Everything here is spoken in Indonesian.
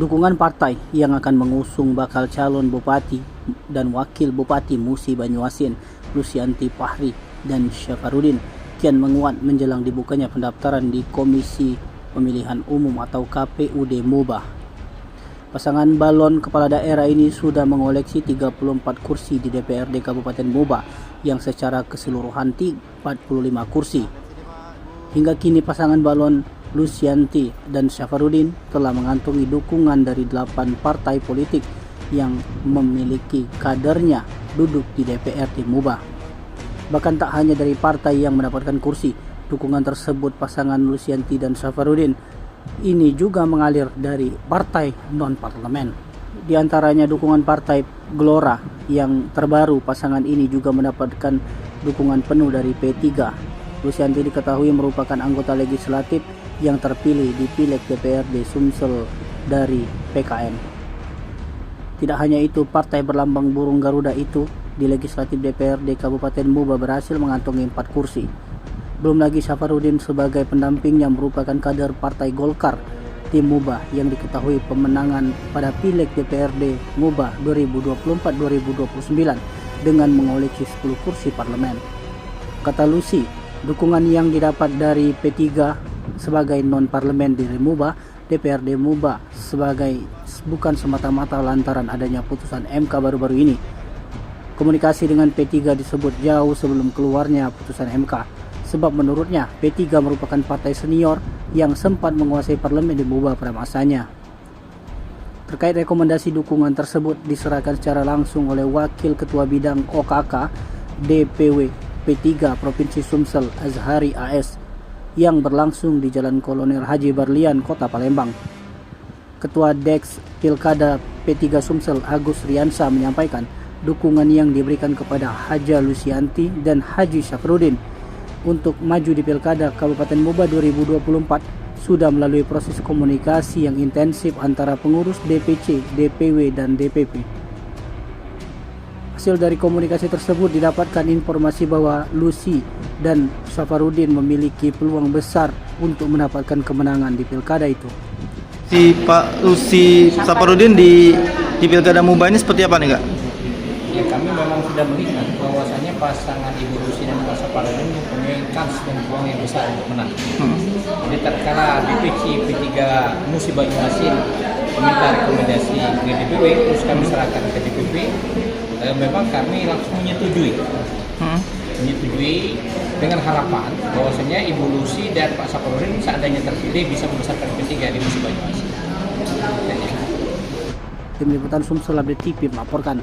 Dukungan partai yang akan mengusung bakal calon bupati dan wakil bupati Musi Banyuasin, Lusianti Fahri dan Syafarudin, kian menguat menjelang dibukanya pendaftaran di Komisi Pemilihan Umum atau KPUD Moba. Pasangan balon kepala daerah ini sudah mengoleksi 34 kursi di DPRD Kabupaten Moba yang secara keseluruhan 45 kursi. Hingga kini pasangan balon Lusianti dan Syafarudin telah mengantongi dukungan dari 8 partai politik yang memiliki kadernya duduk di DPRD Moba. Bahkan tak hanya dari partai yang mendapatkan kursi, dukungan tersebut pasangan Lusianti dan Syafarudin ini juga mengalir dari partai non-parlemen. Di antaranya dukungan partai Gelora yang terbaru, pasangan ini juga mendapatkan dukungan penuh dari P3. Lusianti diketahui merupakan anggota legislatif yang terpilih di Pileg DPRD Sumsel dari PKN. Tidak hanya itu, partai berlambang burung Garuda itu di legislatif DPRD Kabupaten Moba berhasil mengantongi 4 kursi. Belum lagi Syafarudin sebagai pendamping yang merupakan kader Partai Golkar di Moba yang diketahui pemenangan pada Pileg DPRD Moba 2024-2029 dengan mengoleksi 10 kursi parlemen. Kata Lusi, dukungan yang didapat dari P3 sebagai non-parlemen di Moba, DPRD Moba bukan semata-mata lantaran adanya putusan MK baru-baru ini. Komunikasi dengan P3 disebut jauh sebelum keluarnya putusan MK, sebab menurutnya P3 merupakan partai senior yang sempat menguasai parlemen di Moba pada masanya. Terkait rekomendasi dukungan tersebut diserahkan secara langsung oleh Wakil Ketua Bidang OKK DPW P3 Provinsi Sumsel Azhari AS yang berlangsung di Jalan Kolonel Haji Barlian, Kota Palembang. Ketua Deks Pilkada P3 Sumsel Agus Riansa menyampaikan dukungan yang diberikan kepada Haja Lusianti dan Haji Syafarudin untuk maju di Pilkada Kabupaten Moba 2024 sudah melalui proses komunikasi yang intensif antara pengurus DPC, DPW, dan DPP. Hasil dari komunikasi tersebut didapatkan informasi bahwa Lusi dan Syafarudin memiliki peluang besar untuk mendapatkan kemenangan di pilkada itu. Si Pak Lusi Syafarudin di pilkada Moba ini seperti apa nih Kak? Ya, kami memang sudah melihat bahwasannya pasangan Ibu Lusi dan Pak Syafarudin mempunyai kans dan peluang yang besar untuk menang. Jadi tatkala DPC P3 Musi Banyuasin meminta rekomendasi ke DPW, terus kami serahkan ke DPP, memang kami langsung menyetujui dengan harapan bahwasanya Ibu Lusi dan Pak Syafarudin seandainya terpilih bisa membesarkan P3 di Musi Banyuasin. Tim Liputan Sumsel Update TV melaporkan.